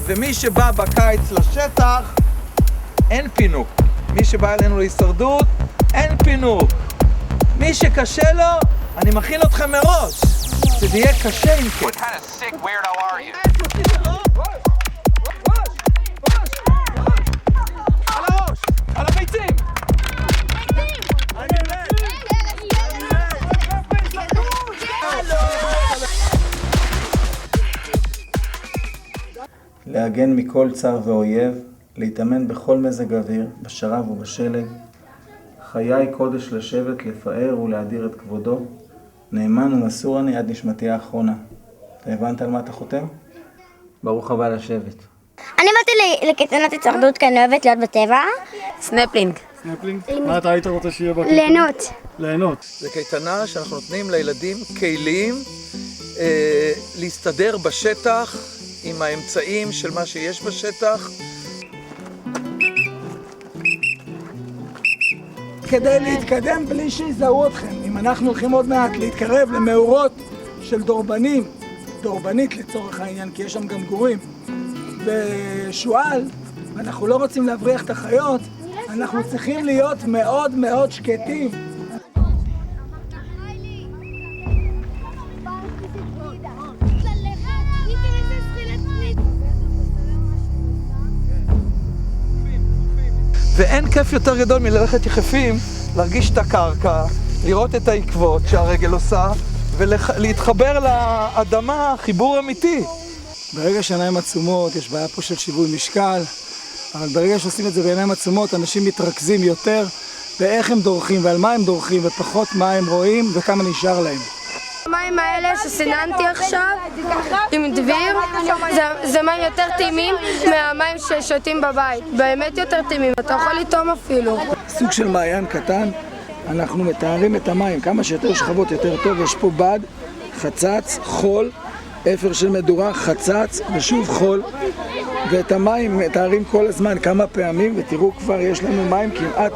ומי שבא בקיץ לשטח, אין פינוק. מי שבא אלינו להישרדות, אין פינוק. מי שקשה לו, אני מכין אתכם מראש. שזה יהיה קשה עם כיף. What kind of sick weirdo are you? על הראש! על הביצים! להגן מכל צר ואויב, להתאמן בכל מזג אוויר, בשרב ובשלג. חיי קודש לשבת, לפאר ולהדיר את כבודו. נאמן ומסור אני עד נשמתי האחרונה. אתה הבנת על מה אתה חותם? ברוך הבא לשבת. אני באתי לקייטנת הישרדות כי אני אוהבת להיות בטבע. סנפלינג. סנפלינג? מה אתה היית רוצה שיהיה בקייטנה? ליהנות. ליהנות. זה קייטנה שאנחנו נותנים לילדים כלים להסתדר בשטח עם האמצעים של מה שיש בשטח. כדי להתקדם בלי שיזהו אתכם. אם אנחנו הולכים עוד מעט להתקרב למאורות של דורבנים, דורבנית לצורך העניין, כי יש שם גם גורים, ושואל, ואנחנו לא רוצים להבריח את החיות, אנחנו צריכים להיות מאוד מאוד שקטים. ואין כיף יותר גדול מללכת יחפים, להרגיש את הקרקע, לראות את העקבות שהרגל עושה, ולהתחבר לאדמה, חיבור אמיתי. ברגע שעיניים עצומות, יש בעיה פה של שיווי משקל, אבל ברגע שעושים את זה בעיניים עצומות, אנשים מתרכזים יותר באיך הם דורכים ועל מה הם דורכים, ופחות מה הם רואים וכמה נשאר להם. המים האלה שסיננתי עכשיו עם דביר, זה מים יותר טעימים מהמים ששותים בבית. באמת יותר טעימים, אתה יכול לטעום אפילו. סוג של מעיין קטן, אנחנו מתארים את המים, כמה שיותר שכבות יותר טוב. יש פה בד, חצץ, חול, אפר של מדורה, חצץ ושוב חול. ואת המים מתארים כל הזמן כמה פעמים, ותראו כבר יש לנו מים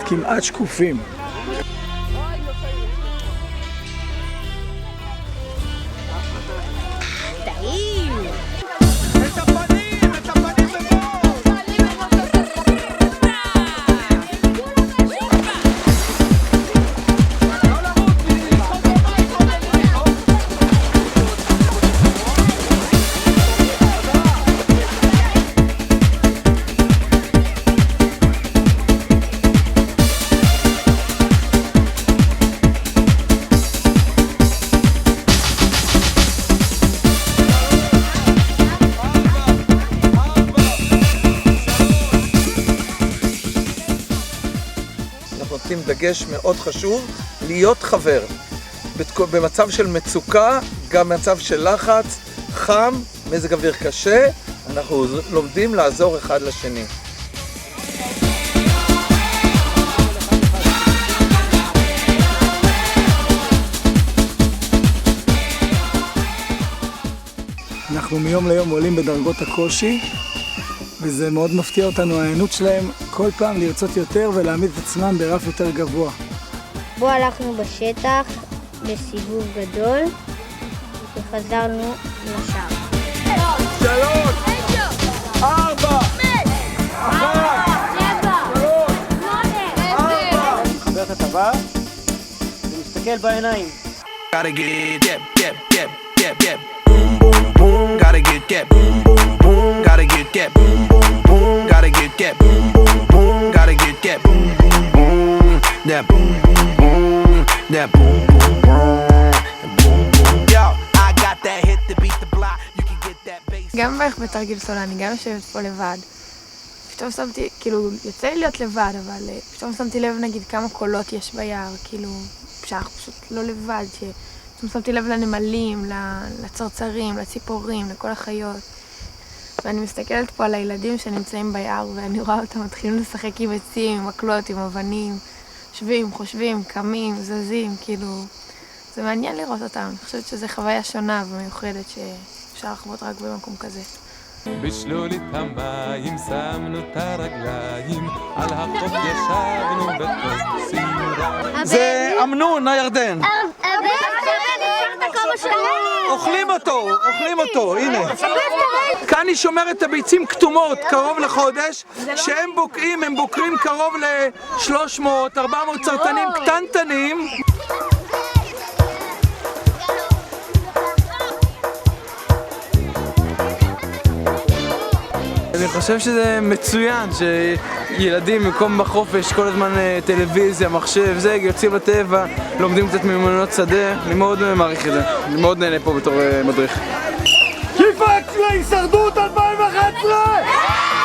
כמעט שקופים. נותנים דגש מאוד חשוב, להיות חבר. במצב של מצוקה, גם במצב של לחץ, חם, מזג אוויר קשה, אנחנו לומדים לעזור אחד לשני. אנחנו מיום ליום עולים בדרגות הקושי, וזה מאוד מפתיע אותנו, העיינות שלהם כל פעם לרצות יותר ולהעמיד את עצמם ברף יותר גבוה. בו הלכנו בשטח בסיבוב גדול וחזרנו לשער. 3, 4, 1, חבר את הטבעת ומסתכל בעיניים. Gotta get that boom boom boom. Gotta get that boom boom boom. Gotta get that boom boom boom. Gotta get that boom boom boom. Gotta get that boom boom boom. That boom boom boom. That boom boom boom. Yo, I got that hit to beat the block. You can get that bass. גם בערך בתרגיל סולני, גם יושבת פה לבד. פתאום שמתי, כאילו, יוצא לי להיות לבד, אבל פתאום שמתי לב נגיד כמה קולות יש ביער, כאילו, שאנחנו פשוט לא לבד, פתאום שמתי לב לנמלים, לצרצרים, לציפורים, לכל החיות. ואני מסתכלת פה על הילדים שנמצאים ביער, ואני רואה אותם מתחילים לשחק עם עצים, עם מקלות, עם אבנים, יושבים, חושבים, קמים, זזים, כאילו, זה מעניין לראות אותם. אני חושבת שזו חוויה שונה ומיוחדת שאפשר לחוות רק במקום כזה. בשלולית המים שמנו את הרגליים, על החוף ישבנו בתוך סירה. זה אמנון, הירדן. הבן, אפשר את הכובע שלנו? אוכלים אותו, הנה. כאן היא שומרת את הביצים כתומות קרוב לחודש, שהם בוקעים, הם בוקרים קרוב ל-300-400 סרטנים קטנטנים. אני חושב שזה מצוין שילדים במקום בחופש כל הזמן טלוויזיה, מחשב, זה, יוצאים לטבע, לומדים קצת מיומנויות שדה. אני מאוד מעריך את זה, אני מאוד נהנה פה בתור מדריך. קיפאץ להישרדות 2011!